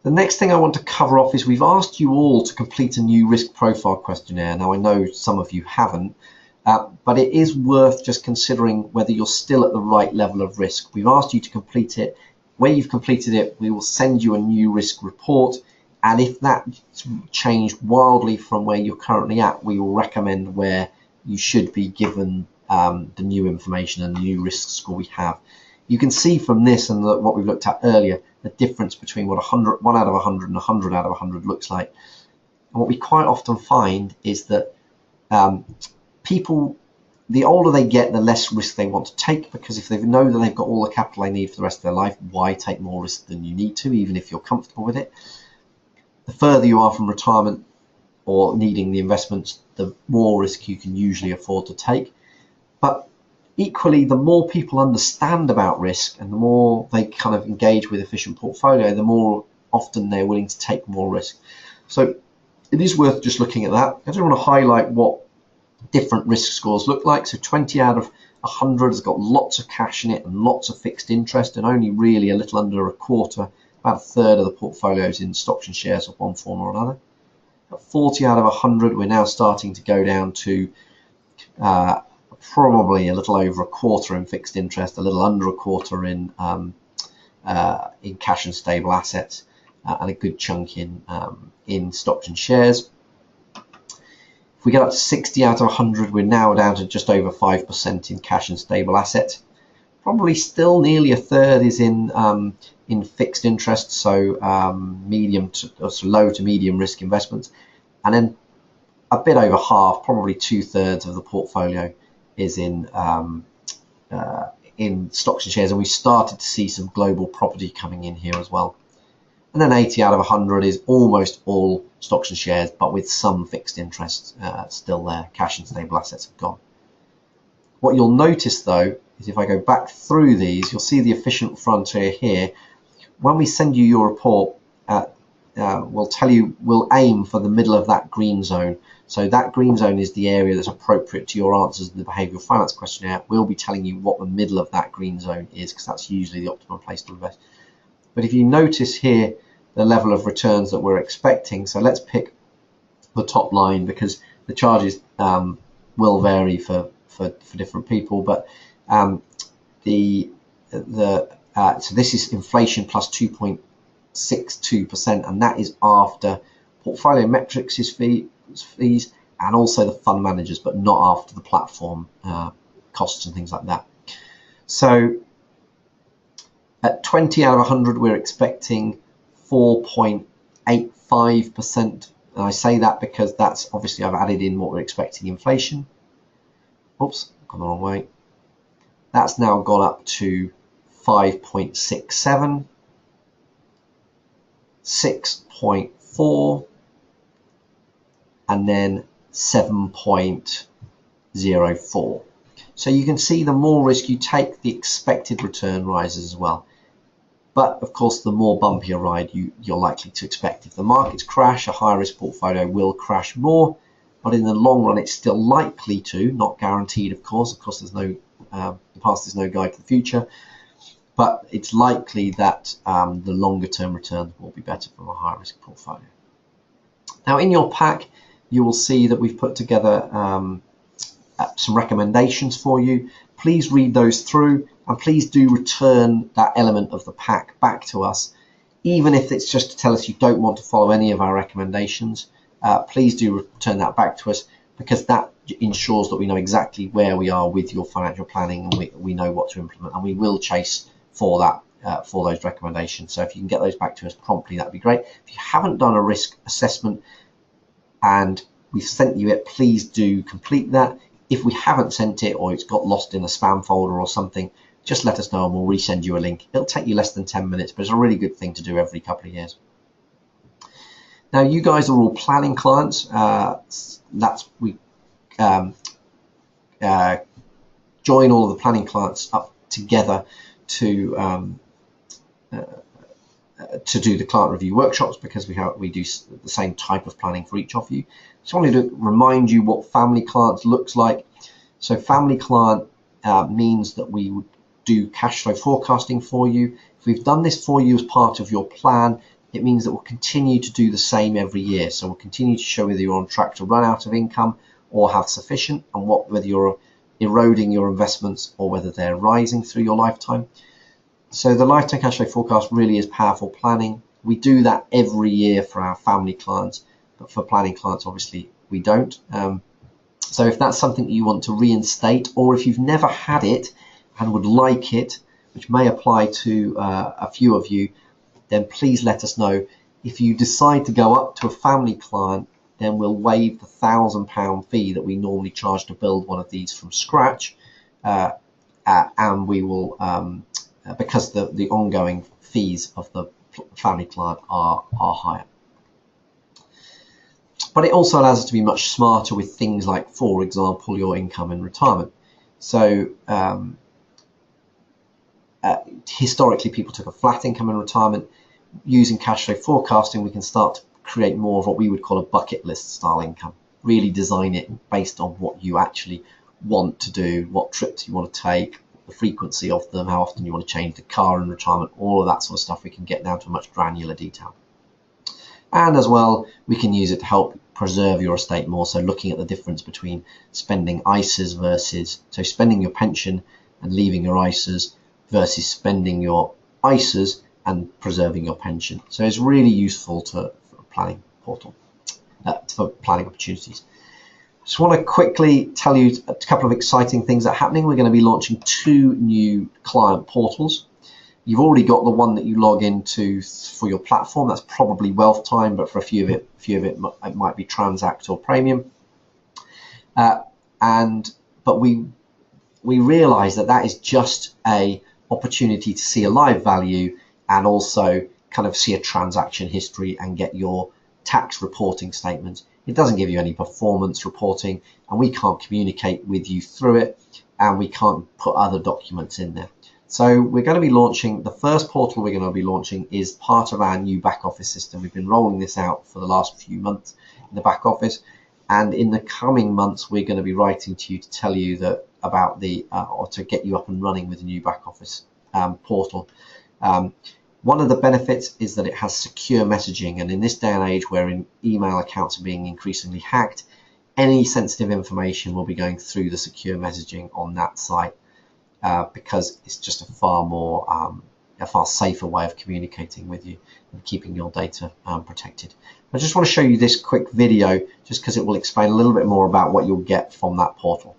The next thing I want to cover off is we've asked you all to complete a new risk profile questionnaire. Now, I know some of you haven't, but it is worth just considering whether you're still at the right level of risk. We've asked you to complete it. When you've completed it, we will send you a new risk report. And if that's changed wildly from where you're currently at, we will recommend where you should be given the new information and the new risk score we have. You can see from this and what we've looked at earlier, the difference between what 1 out of 100 and 100 out of 100 looks like. And what we quite often find is that people, the older they get, the less risk they want to take, because if they know that they've got all the capital they need for the rest of their life, why take more risk than you need to, even if you're comfortable with it? The further you are from retirement or needing the investments, the more risk you can usually afford to take. But Equally, the more people understand about risk and the more they kind of engage with efficient portfolio, the more often they're willing to take more risk. So it is worth just looking at that. I just want to highlight what different risk scores look like. So 20 out of 100 has got lots of cash in it and lots of fixed interest, and only really a little under a quarter, about a third of the portfolios in stocks and shares of one form or another. At 40 out of 100, we're now starting to go down to probably a little over a quarter in fixed interest, a little under a quarter in cash and stable assets, and a good chunk in stocks and shares. If we get up to 60 out of 100, we're now down to just over 5% in cash and stable assets. Probably still nearly a third is in fixed interest, so low to medium risk investments, and then a bit over half, probably 2/3 of the portfolio is in stocks and shares, and we started to see some global property coming in here as well. And then 80 out of 100 is almost all stocks and shares, but with some fixed interest still there. Cash and stable assets have gone. What you'll notice though is if I go back through these, you'll see the efficient frontier here. When we send you your report, we'll aim for the middle of that green zone. So that green zone is the area that's appropriate to your answers in the behavioural finance questionnaire. We'll be telling you what the middle of that green zone is, because that's usually the optimum place to invest. But if you notice here the level of returns that we're expecting, so let's pick the top line because the charges will vary for different people, but so this is inflation plus 2.62%, and that is after portfolio metrics fees and also the fund managers, but not after the platform costs and things like that. So at 20 out of 100, we're expecting 4.85%. And I say that because that's obviously I've added in what we're expecting inflation. Oops, gone the wrong way. That's now gone up to 5.67, 6.4, and then 7.04. So you can see the more risk you take, the expected return rises as well. But of course, the more bumpy a ride you're likely to expect. If the markets crash, a higher risk portfolio will crash more, but in the long run, it's still likely to, not guaranteed, of course. Of course, there's no the past is no guide to the future, but it's likely that the longer term returns will be better from a higher risk portfolio. Now, in your pack, you will see that we've put together some recommendations for you. Please read those through, and please do return that element of the pack back to us, even if it's just to tell us you don't want to follow any of our recommendations. Please do return that back to us, because that ensures that we know exactly where we are with your financial planning, and we know what to implement, and we will chase for that for those recommendations. So if you can get those back to us promptly, that'd be great. If you haven't done a risk assessment and we've sent you it, please do complete that. If we haven't sent it, or it's got lost in a spam folder or something, just let us know and we'll resend you a link. It'll take you less than 10 minutes, but it's a really good thing to do every couple of years. Now, you guys are all planning clients. We join all of the planning clients up together to do the client review workshops, because we do the same type of planning for each of you. Just wanted to remind you what family clients looks like. So family client means that we would do cash flow forecasting for you. If we've done this for you as part of your plan, it means that we'll continue to do the same every year. So we'll continue to show whether you're on track to run out of income or have sufficient, and whether you're eroding your investments or whether they're rising through your lifetime. So the lifetime cash flow forecast really is powerful planning. We do that every year for our family clients, but for planning clients, obviously, we don't. So if that's something that you want to reinstate, or if you've never had it and would like it, which may apply to a few of you, then please let us know. If you decide to go up to a family client, then we'll waive the £1,000 fee that we normally charge to build one of these from scratch, and we will, because the ongoing fees of the family client are higher. But it also allows us to be much smarter with things like, for example, your income and retirement. So historically, people took a flat income in retirement. Using cash flow forecasting, we can start to create more of what we would call a bucket list style income. Really design it based on what you actually want to do, what trips you want to take, the frequency of them, how often you want to change the car in retirement, all of that sort of stuff we can get down to a much granular detail. And as well, we can use it to help preserve your estate more. So looking at the difference between spending ISAs versus, so spending your pension and leaving your ISAs versus spending your ISAs and preserving your pension. So it's really useful for a planning portal, for planning opportunities. Just want to quickly tell you a couple of exciting things that are happening. We're going to be launching 2 new client portals. You've already got the one that you log into for your platform. That's probably Wealth Time, but for a few of it might be Transact or Premium. But we realise that is just a opportunity to see a live value and also kind of see a transaction history and get your tax reporting statements. It doesn't give you any performance reporting, and we can't communicate with you through it, and we can't put other documents in there. So we're going to be launching, the first portal we're going to be launching is part of our new back office system. We've been rolling this out for the last few months in the back office, and in the coming months we're going to be writing to you to tell you that about or to get you up and running with the new back office portal. One of the benefits is that it has secure messaging, and in this day and age where email accounts are being increasingly hacked, any sensitive information will be going through the secure messaging on that site, because it's just a far safer way of communicating with you and keeping your data protected. I just want to show you this quick video just because it will explain a little bit more about what you'll get from that portal.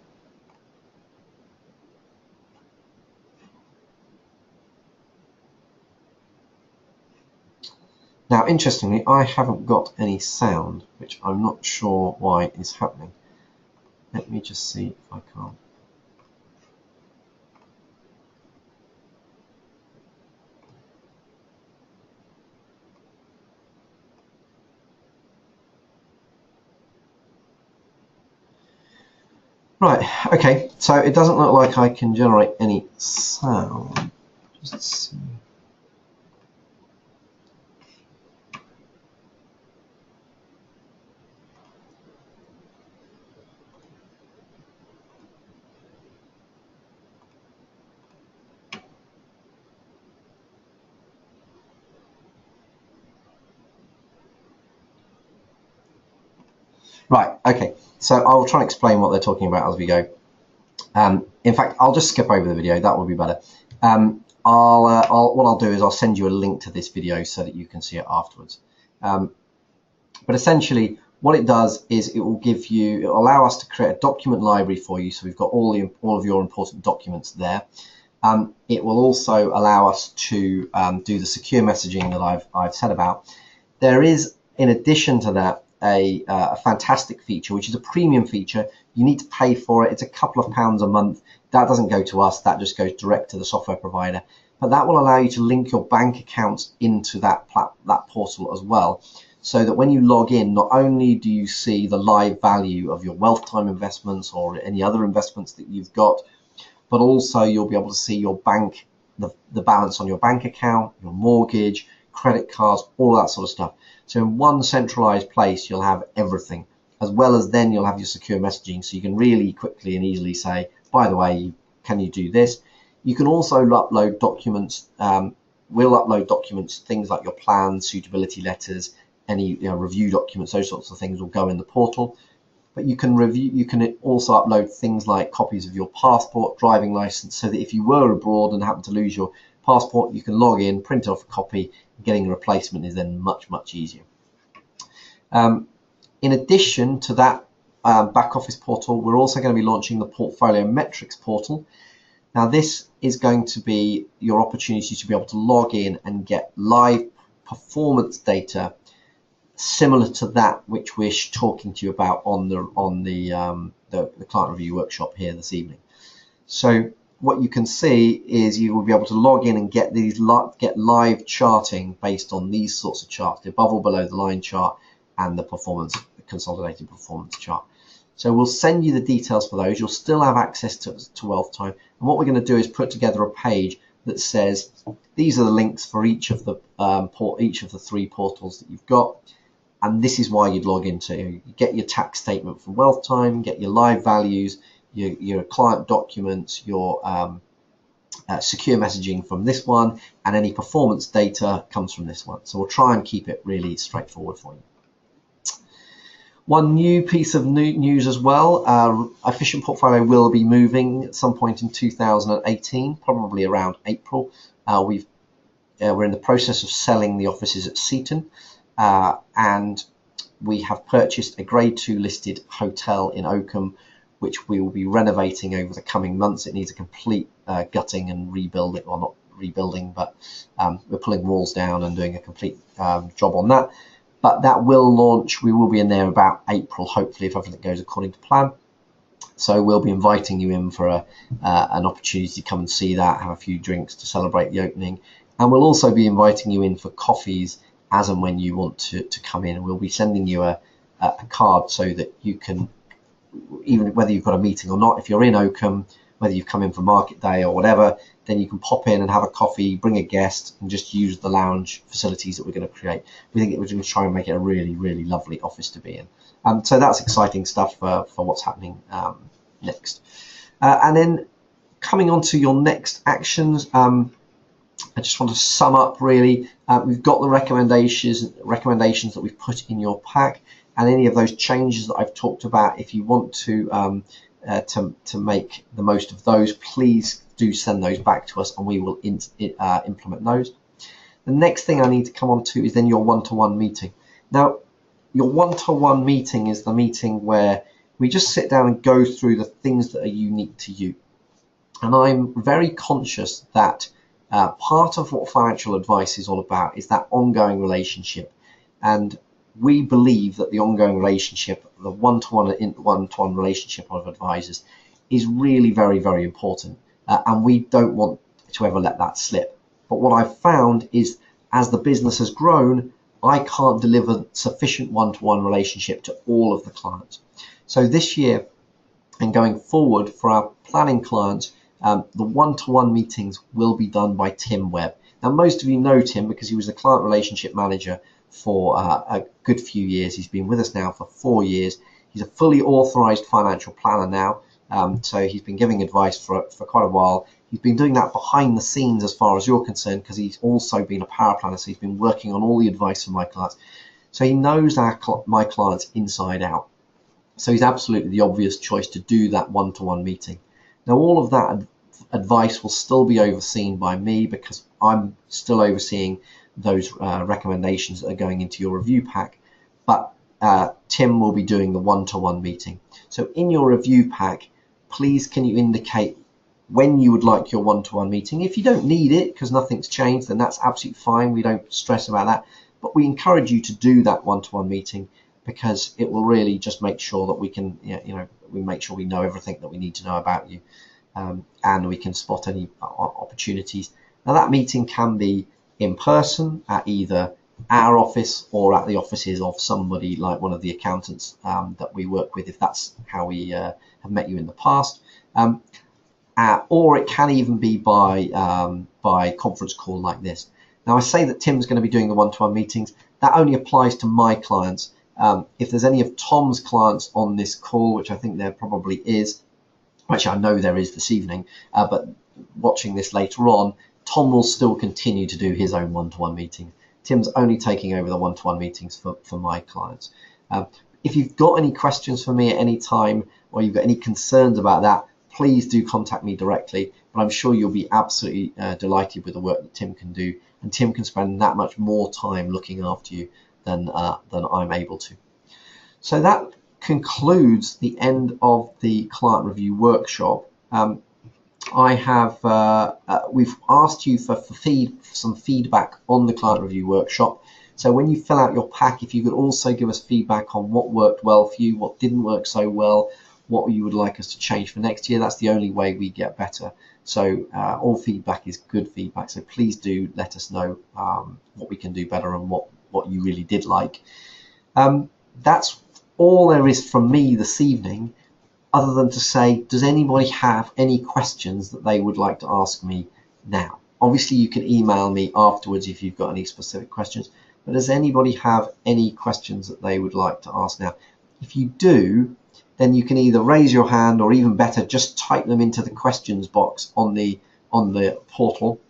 Now, interestingly, I haven't got any sound, which I'm not sure why is happening. Let me just see if I can't. Right, okay, so it doesn't look like I can generate any sound. Just see. Right, okay, so I'll try and explain what they're talking about as we go. In fact, I'll just skip over the video, that will be better. What I'll do is I'll send you a link to this video so that you can see it afterwards. But essentially, what it does is it will allow us to create a document library for you, so we've got all of your important documents there. It will also allow us to do the secure messaging that I've said about. There is, in addition to that, a fantastic feature, which is a premium feature. You need to pay for it. It's a couple of pounds a month. That doesn't go to us. That just goes direct to the software provider. But that will allow you to link your bank accounts into that portal as well, so that when you log in, not only do you see the live value of your Wealth Time investments or any other investments that you've got, but also you'll be able to see your the balance on your bank account, your mortgage, credit cards, all that sort of stuff. So in one centralized place, you'll have everything, as well as then you'll have your secure messaging, so you can really quickly and easily say, by the way, can you do this? You can also upload documents. We'll upload documents, things like your plans, suitability letters, any review documents, those sorts of things will go in the portal. But you can also upload things like copies of your passport, driving license, so that if you were abroad and happen to lose your passport, you can log in, print off a copy. Getting a replacement is then much easier. In addition to that back office portal, we're also going to be launching the Portfolio Metrics portal. Now, this is going to be your opportunity to be able to log in and get live performance data similar to that which we're talking to you about on the client review workshop here this evening. So what you can see is you will be able to log in and get live charting based on these sorts of charts, the above or below the line chart and the consolidated performance chart. So we'll send you the details for those. You'll still have access to Wealth Time. And what we're going to do is put together a page that says these are the links for each of the three portals that you've got, and this is why you'd log into. You get your tax statement from Wealth Time, get your live values, your client documents, your secure messaging from this one, and any performance data comes from this one. So we'll try and keep it really straightforward for you. One new piece of news as well, Efficient Portfolio will be moving at some point in 2018, probably around April. We're in the process of selling the offices at Seaton, and we have purchased a Grade 2 listed hotel in Oakham, which we will be renovating over the coming months. It needs a complete gutting and rebuilding, or not rebuilding, but we're pulling walls down and doing a complete job on that. But that will launch. We will be in there about April, hopefully, if everything goes according to plan. So we'll be inviting you in for an opportunity to come and see that, have a few drinks to celebrate the opening. And we'll also be inviting you in for coffees as and when you want to come in. And we'll be sending you a card so that you can, even whether you've got a meeting or not, if you're in Oakham, whether you've come in for market day or whatever, then you can pop in and have a coffee, bring a guest, and just use the lounge facilities that we're going to create. We think we're going to try and make it a really, really lovely office to be in. So that's exciting stuff for what's happening next. And then coming on to your next actions, I just want to sum up really. We've got the recommendations that we've put in your pack, and any of those changes that I've talked about. If you want to make the most of those, please do send those back to us, and we will implement those. The next thing I need to come on to is then your one-to-one meeting. Now, your one-to-one meeting is the meeting where we just sit down and go through the things that are unique to you. And I'm very conscious that part of what financial advice is all about is that ongoing relationship. And we believe that the ongoing relationship, the one-to-one relationship of advisors, is really very, very important. And we don't want to ever let that slip. But what I've found is as the business has grown, I can't deliver sufficient one-to-one relationship to all of the clients. So this year and going forward for our planning clients, the one-to-one meetings will be done by Tim Webb. Now, most of you know Tim because he was the client relationship manager for a good few years. He's been with us now for 4 years. He's a fully authorized financial planner now. So he's been giving advice for quite a while. He's been doing that behind the scenes as far as you're concerned, because he's also been a power planner. So he's been working on all the advice for my clients. So he knows my clients inside out. So he's absolutely the obvious choice to do that one-to-one meeting. Now, all of that advice will still be overseen by me because I'm still overseeing those recommendations that are going into your review pack. But Tim will be doing the one-to-one meeting. So in your review pack, please can you indicate when you would like your one-to-one meeting. If you don't need it because nothing's changed, then that's absolutely fine. We don't stress about that. But we encourage you to do that one-to-one meeting because it will really just make sure that we can, we make sure we know everything that we need to know about you, and we can spot any opportunities. Now that meeting can be in person at either our office or at the offices of somebody like one of the accountants that we work with, if that's how we have met you in the past. Or it can even be by conference call like this. Now, I say that Tim's going to be doing the one-to-one meetings. That only applies to my clients. If there's any of Tom's clients on this call, which I think there probably is, which I know there is this evening, but watching this later on, Tom will still continue to do his own one-to-one meetings. Tim's only taking over the one-to-one meetings for my clients. If you've got any questions for me at any time, or you've got any concerns about that, please do contact me directly. But I'm sure you'll be absolutely delighted with the work that Tim can do, and Tim can spend that much more time looking after you than I'm able to. So that concludes the end of the client review workshop. We've asked you for some feedback on the client review workshop. So when you fill out your pack, if you could also give us feedback on what worked well for you, what didn't work so well, what you would like us to change for next year. That's the only way we get better. So all feedback is good feedback. So please do let us know what we can do better and what you really did like. That's all there is from me this evening, other than to say, does anybody have any questions that they would like to ask me now? Obviously, you can email me afterwards if you've got any specific questions, but does anybody have any questions that they would like to ask now? If you do, then you can either raise your hand, or even better, just type them into the questions box on the portal.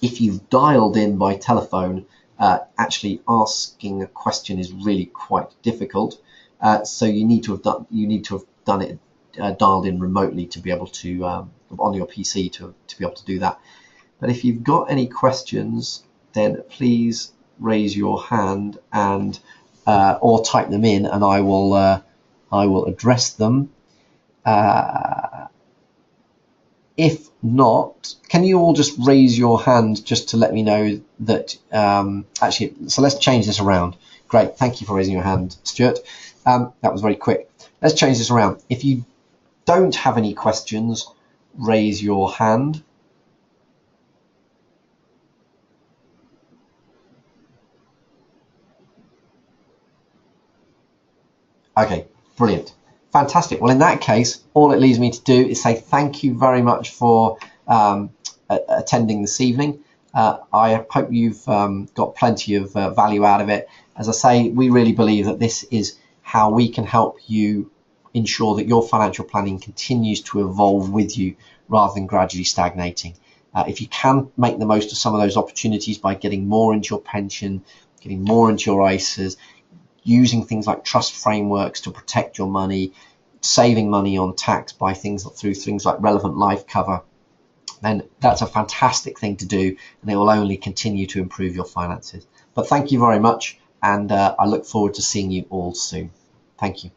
If you've dialed in by telephone, actually asking a question is really quite difficult. So you need to have done it dialed in remotely to be able to on your PC to be able to do that. But if you've got any questions, then please raise your hand and or type them in, and I will address them. If not, can you all just raise your hand just to let me know that actually, so let's change this around. Great, thank you for raising your hand, Stuart. That was very quick. Let's change this around. If you don't have any questions, raise your hand. Okay, brilliant. Fantastic. Well, in that case, all it leaves me to do is say thank you very much for attending this evening. I hope you've got plenty of value out of it. As I say, we really believe that this is how we can help you ensure that your financial planning continues to evolve with you rather than gradually stagnating. If you can make the most of some of those opportunities by getting more into your pension, getting more into your ISAs, using things like trust frameworks to protect your money, saving money on tax through things like relevant life cover, then that's a fantastic thing to do, and it will only continue to improve your finances. But thank you very much, and I look forward to seeing you all soon. Thank you.